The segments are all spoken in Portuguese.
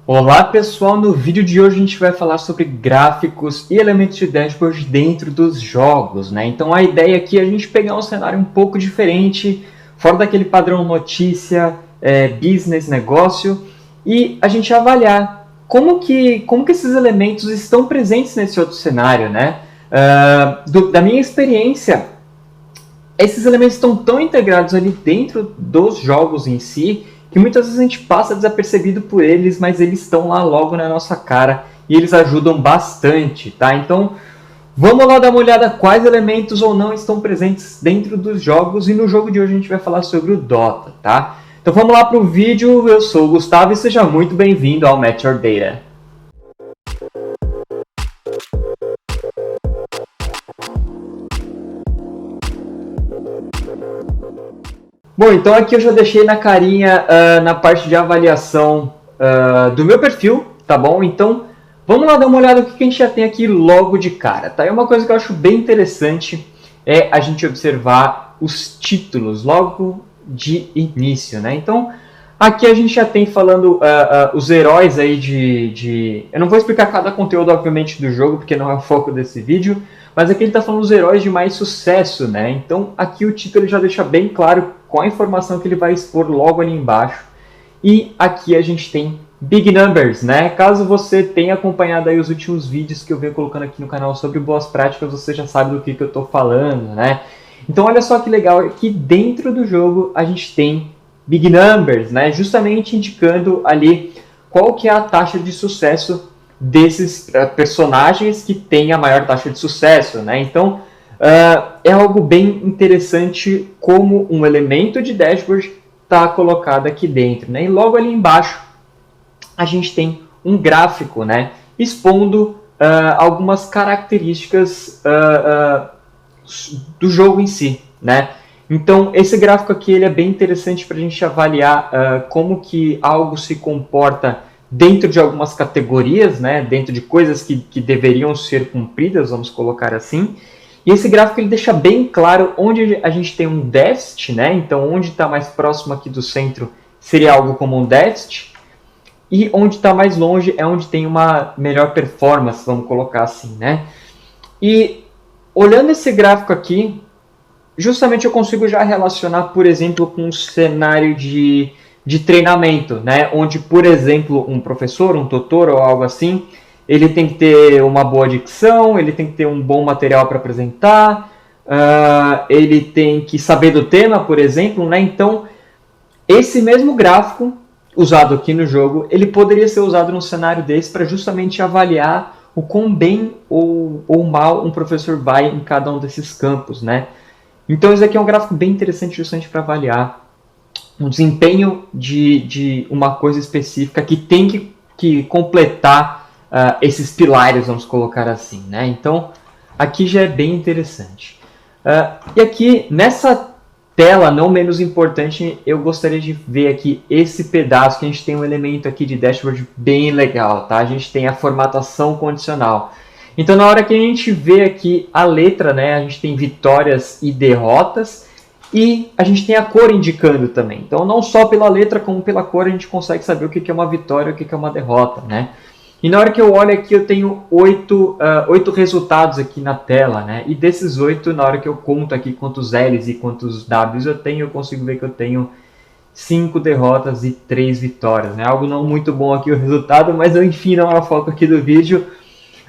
Olá pessoal, no vídeo de hoje a gente vai falar sobre gráficos e elementos de dashboard dentro dos jogos, né? Então a ideia aqui é a gente pegar um cenário um pouco diferente, fora daquele padrão notícia, business, negócio, e a gente avaliar como que esses elementos estão presentes nesse outro cenário, né? Da minha experiência, esses elementos estão tão integrados ali dentro dos jogos em si, que muitas vezes a gente passa desapercebido por eles, mas eles estão lá logo na nossa cara e eles ajudam bastante, tá? Então, vamos lá dar uma olhada quais elementos ou não estão presentes dentro dos jogos, e no jogo de hoje a gente vai falar sobre o Dota, tá? Então vamos lá para o vídeo, eu sou o Gustavo e seja muito bem-vindo ao Match Your Data. Bom, então aqui eu já deixei na carinha, na parte de avaliação do meu perfil, tá bom? Então, vamos lá dar uma olhada no que a gente já tem aqui logo de cara, tá? E uma coisa que eu acho bem interessante é a gente observar os títulos logo de início, né? Então, aqui a gente já tem falando os heróis aí Eu não vou explicar cada conteúdo, obviamente, do jogo, porque não é o foco desse vídeo, mas aqui ele está falando dos heróis de mais sucesso, né? Então, aqui o título já deixa bem claro qual a informação que ele vai expor logo ali embaixo. E aqui a gente tem Big Numbers, né? Caso você tenha acompanhado aí os últimos vídeos que eu venho colocando aqui no canal sobre boas práticas, você já sabe do que eu estou falando, né? Então, olha só que legal, que dentro do jogo a gente tem Big Numbers, né? Justamente indicando ali qual que é a taxa de sucesso desses personagens que têm a maior taxa de sucesso, né? Então, é algo bem interessante como um elemento de dashboard está colocado aqui dentro, né? E logo ali embaixo a gente tem um gráfico, né? Expondo algumas características do jogo em si, né? Então, esse gráfico aqui ele é bem interessante para a gente avaliar como que algo se comporta dentro de algumas categorias, né? Dentro de coisas que deveriam ser cumpridas, vamos colocar assim. E esse gráfico ele deixa bem claro onde a gente tem um déficit, né? Então, onde está mais próximo aqui do centro seria algo como um déficit, e onde está mais longe é onde tem uma melhor performance, vamos colocar assim, né? E olhando esse gráfico aqui, justamente eu consigo já relacionar, por exemplo, com um cenário de treinamento, né? Onde, por exemplo, um professor, um tutor ou algo assim, ele tem que ter uma boa dicção, ele tem que ter um bom material para apresentar, ele tem que saber do tema, por exemplo, né? Então, esse mesmo gráfico usado aqui no jogo, ele poderia ser usado num cenário desse para justamente avaliar o quão bem ou mal um professor vai em cada um desses campos, né? Então, esse aqui é um gráfico bem interessante justamente para avaliar o desempenho de uma coisa específica que tem que completar esses pilares, vamos colocar assim, né? Então, aqui já é bem interessante. E aqui, nessa tela, não menos importante, eu gostaria de ver aqui esse pedaço, que a gente tem um elemento aqui de dashboard bem legal, tá? A gente tem a formatação condicional. Então, na hora que a gente vê aqui a letra, né, a gente tem vitórias e derrotas, e a gente tem a cor indicando também. Então, não só pela letra, como pela cor, a gente consegue saber o que é uma vitória e o que é uma derrota, né? E na hora que eu olho aqui, eu tenho 8 resultados aqui na tela, né? E desses 8, na hora que eu conto aqui quantos L's e quantos W's eu tenho, eu consigo ver que eu tenho 5 derrotas e 3 vitórias, né? Algo não muito bom aqui o resultado, mas enfim, não é o foco aqui do vídeo.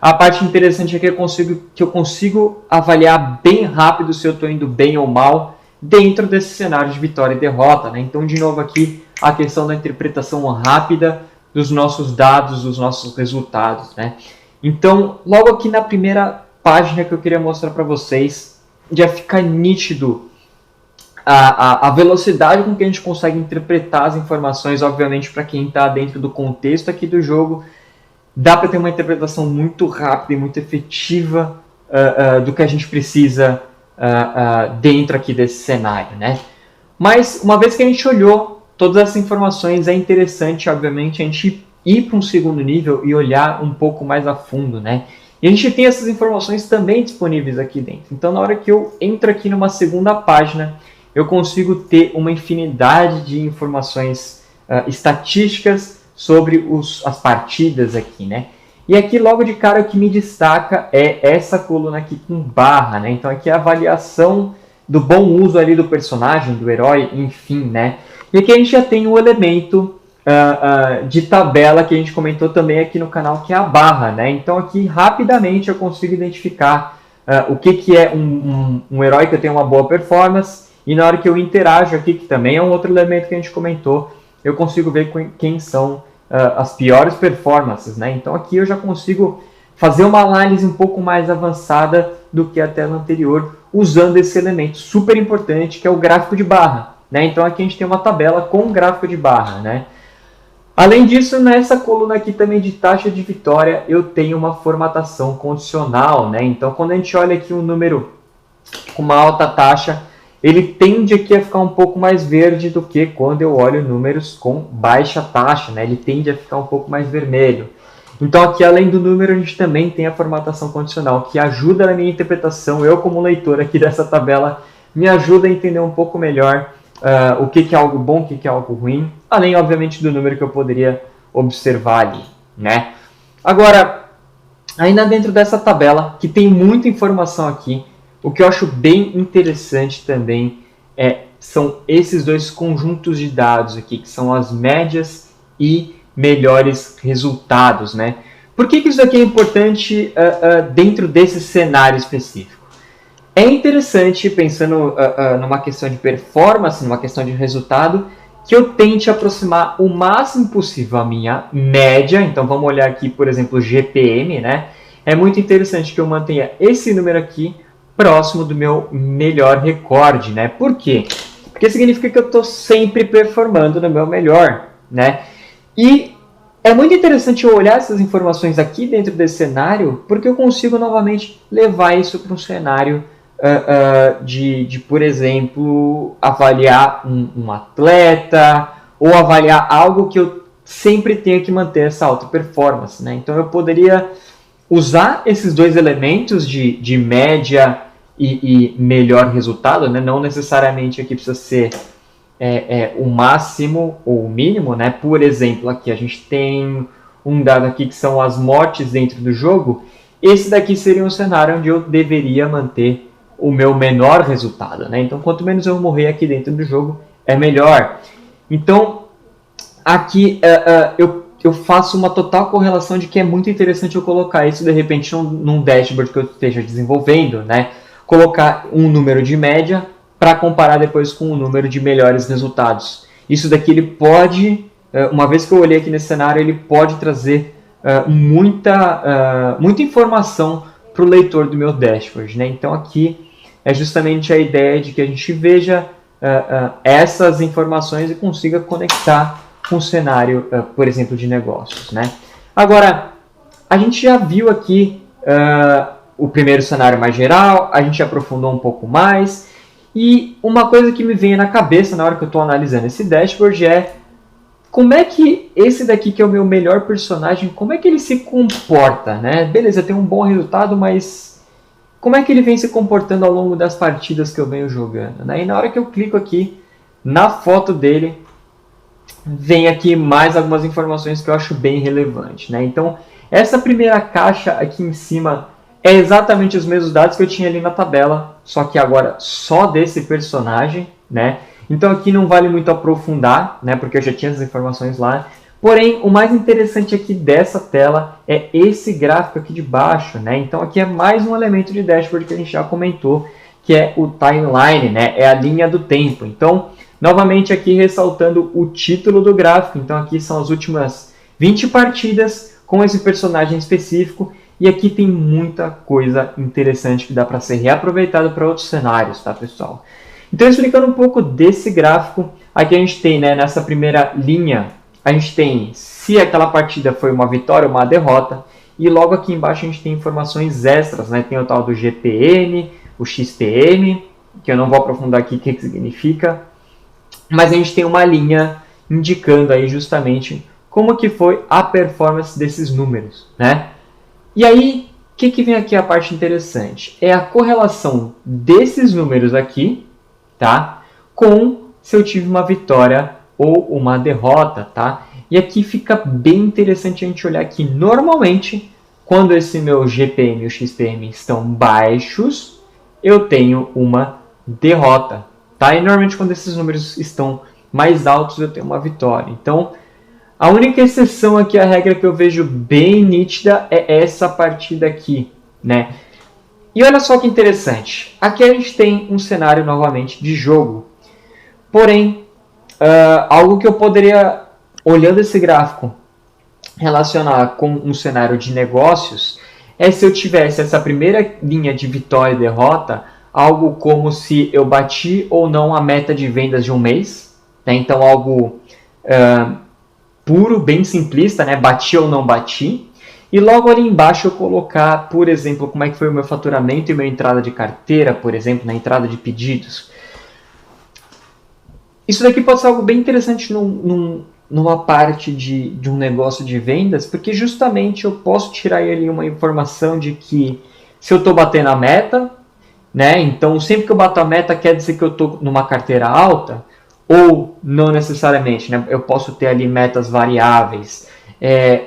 A parte interessante é que eu consigo avaliar bem rápido se eu estou indo bem ou mal dentro desse cenário de vitória e derrota, né? Então, de novo aqui, a questão da interpretação rápida dos nossos dados, dos nossos resultados, né? Então, logo aqui na primeira página que eu queria mostrar para vocês, já fica nítido a velocidade com que a gente consegue interpretar as informações, obviamente, para quem está dentro do contexto aqui do jogo, dá para ter uma interpretação muito rápida e muito efetiva do que a gente precisa dentro aqui desse cenário, né? Mas, uma vez que a gente olhou todas essas informações, é interessante, obviamente, a gente ir para um segundo nível e olhar um pouco mais a fundo, né? E a gente tem essas informações também disponíveis aqui dentro. Então, na hora que eu entro aqui numa segunda página, eu consigo ter uma infinidade de informações estatísticas sobre as partidas aqui, né? E aqui logo de cara o que me destaca é essa coluna aqui com barra, né? Então aqui é a avaliação do bom uso ali do personagem, do herói, enfim, né? E aqui a gente já tem um elemento de tabela que a gente comentou também aqui no canal, que é a barra, né? Então aqui rapidamente eu consigo identificar o que é um herói que eu tenho uma boa performance, e na hora que eu interajo aqui, que também é um outro elemento que a gente comentou, eu consigo ver quem são as piores performances, né? Então aqui eu já consigo fazer uma análise um pouco mais avançada do que a tela anterior, usando esse elemento super importante que é o gráfico de barra, né? Então aqui a gente tem uma tabela com gráfico de barra, né? Além disso, nessa coluna aqui também de taxa de vitória, eu tenho uma formatação condicional, né? Então quando a gente olha aqui um número com uma alta taxa, ele tende aqui a ficar um pouco mais verde do que quando eu olho números com baixa taxa, né? Ele tende a ficar um pouco mais vermelho. Então aqui, além do número, a gente também tem a formatação condicional, que ajuda na minha interpretação. Eu, como leitor aqui dessa tabela, me ajuda a entender um pouco melhor o que é algo bom, o que é algo ruim, além, obviamente, do número que eu poderia observar ali, né? Agora, ainda dentro dessa tabela, que tem muita informação aqui, o que eu acho bem interessante também são esses dois conjuntos de dados aqui, que são as médias e melhores resultados, né? Por que isso aqui é importante dentro desse cenário específico? É interessante, pensando numa questão de performance, numa questão de resultado, que eu tente aproximar o máximo possível a minha média. Então vamos olhar aqui, por exemplo, o GPM, né? É muito interessante que eu mantenha esse número aqui próximo do meu melhor recorde, né? Por quê? Porque significa que eu estou sempre performando no meu melhor, né? E é muito interessante eu olhar essas informações aqui dentro desse cenário, porque eu consigo novamente levar isso para um cenário de, por exemplo, avaliar um atleta ou avaliar algo que eu sempre tenho que manter essa alta performance, né? Então eu poderia usar esses dois elementos de média e melhor resultado, né? Não necessariamente aqui precisa ser o máximo ou o mínimo, né? Por exemplo, aqui a gente tem um dado aqui que são as mortes dentro do jogo. Esse daqui seria um cenário onde eu deveria manter o meu menor resultado, né? Então, quanto menos eu morrer aqui dentro do jogo, é melhor. Então, aqui eu faço uma total correlação de que é muito interessante eu colocar isso, de repente, num dashboard que eu esteja desenvolvendo, né? Colocar um número de média para comparar depois com o número de melhores resultados. Isso daqui ele pode, uma vez que eu olhei aqui nesse cenário, ele pode trazer muita informação para o leitor do meu dashboard, né? Então aqui é justamente a ideia de que a gente veja essas informações e consiga conectar com o cenário, por exemplo, de negócios, né? Agora, a gente já viu aqui o primeiro cenário mais geral, a gente aprofundou um pouco mais, e uma coisa que me vem na cabeça na hora que eu estou analisando esse dashboard é como é que esse daqui, que é o meu melhor personagem, como é que ele se comporta, né? Beleza, tem um bom resultado, mas como é que ele vem se comportando ao longo das partidas que eu venho jogando, né? E na hora que eu clico aqui na foto dele, vem aqui mais algumas informações que eu acho bem relevante, né? Então, essa primeira caixa aqui em cima é exatamente os mesmos dados que eu tinha ali na tabela, só que agora só desse personagem, né? Então aqui não vale muito aprofundar, né? Porque eu já tinha as informações lá. Porém, o mais interessante aqui dessa tela é esse gráfico aqui de baixo, né? Então aqui é mais um elemento de dashboard que a gente já comentou, que é o timeline, né? É a linha do tempo. Então, novamente aqui ressaltando o título do gráfico. Então aqui são as últimas 20 partidas com esse personagem específico. E aqui tem muita coisa interessante que dá para ser reaproveitado para outros cenários, tá, pessoal? Então, explicando um pouco desse gráfico, aqui a gente tem, né, nessa primeira linha, a gente tem se aquela partida foi uma vitória ou uma derrota, e logo aqui embaixo a gente tem informações extras, né? Tem o tal do GPM, o XPM, que eu não vou aprofundar aqui o que significa, mas a gente tem uma linha indicando aí justamente como que foi a performance desses números, né? E aí, o que vem aqui a parte interessante? É a correlação desses números aqui, tá? Com se eu tive uma vitória ou uma derrota, tá? E aqui fica bem interessante a gente olhar que normalmente, quando esse meu GPM e o XPM estão baixos, eu tenho uma derrota. Tá? E normalmente quando esses números estão mais altos, eu tenho uma vitória. Então, a única exceção aqui, a regra que eu vejo bem nítida, é essa partida aqui, né? E olha só que interessante. Aqui a gente tem um cenário novamente de jogo. Porém, algo que eu poderia, olhando esse gráfico, relacionar com um cenário de negócios, é se eu tivesse essa primeira linha de vitória e derrota, algo como se eu bati ou não a meta de vendas de um mês. Né? Então, algo puro, bem simplista, né? Bati ou não bati. E logo ali embaixo eu colocar, por exemplo, como é que foi o meu faturamento e minha entrada de carteira, por exemplo, na entrada de pedidos. Isso daqui pode ser algo bem interessante numa parte de um negócio de vendas, porque justamente eu posso tirar ali uma informação de que se eu estou batendo a meta, né? Então sempre que eu bato a meta quer dizer que eu estou numa carteira alta, ou não necessariamente, né? Eu posso ter ali metas variáveis.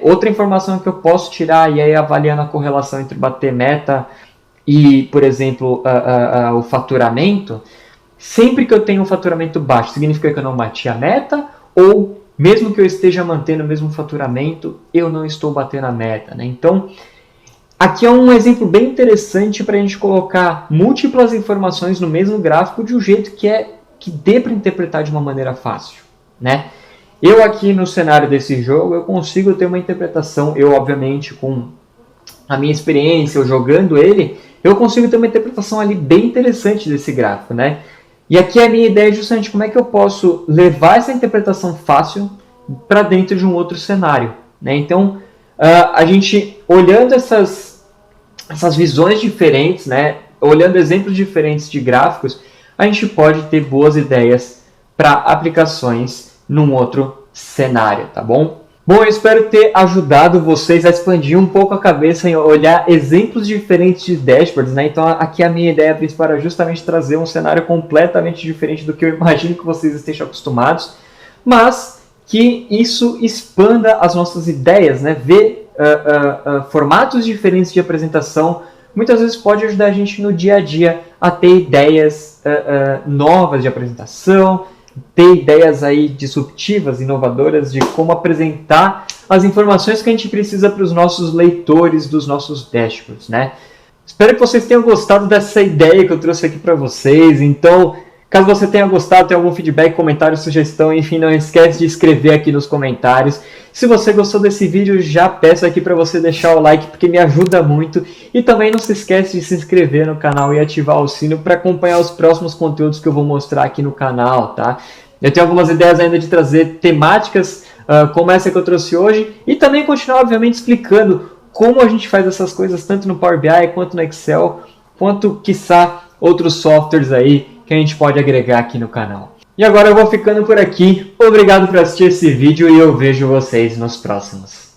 Outra informação que eu posso tirar e aí avaliando a correlação entre bater meta e, por exemplo, o faturamento, sempre que eu tenho um faturamento baixo, significa que eu não bati a meta, ou mesmo que eu esteja mantendo o mesmo faturamento, eu não estou batendo a meta. Né? Então, aqui é um exemplo bem interessante para a gente colocar múltiplas informações no mesmo gráfico de um jeito que dê para interpretar de uma maneira fácil. Né? Eu aqui no cenário desse jogo, eu consigo ter uma interpretação, eu obviamente com a minha experiência, eu jogando ele, eu consigo ter uma interpretação ali bem interessante desse gráfico, né? E aqui a minha ideia é justamente como é que eu posso levar essa interpretação fácil para dentro de um outro cenário, né? Então, a gente olhando essas visões diferentes, né? Olhando exemplos diferentes de gráficos, a gente pode ter boas ideias para aplicações num outro cenário, tá bom? Bom, eu espero ter ajudado vocês a expandir um pouco a cabeça em olhar exemplos diferentes de dashboards, né? Então aqui a minha ideia principal é justamente trazer um cenário completamente diferente do que eu imagino que vocês estejam acostumados, mas que isso expanda as nossas ideias, né? Ver formatos diferentes de apresentação muitas vezes pode ajudar a gente no dia a dia a ter ideias novas de apresentação, ter ideias aí disruptivas, inovadoras de como apresentar as informações que a gente precisa para os nossos leitores dos nossos dashboards, né? Espero que vocês tenham gostado dessa ideia que eu trouxe aqui para vocês. Então, caso você tenha gostado, tem algum feedback, comentário, sugestão, enfim, não esquece de escrever aqui nos comentários. Se você gostou desse vídeo, já peço aqui para você deixar o like, porque me ajuda muito. E também não se esquece de se inscrever no canal e ativar o sino para acompanhar os próximos conteúdos que eu vou mostrar aqui no canal, tá? Eu tenho algumas ideias ainda de trazer temáticas como essa que eu trouxe hoje e também continuar, obviamente, explicando como a gente faz essas coisas tanto no Power BI quanto no Excel, quanto, quiçá, outros softwares aí que a gente pode agregar aqui no canal. E agora eu vou ficando por aqui. Obrigado por assistir esse vídeo e eu vejo vocês nos próximos.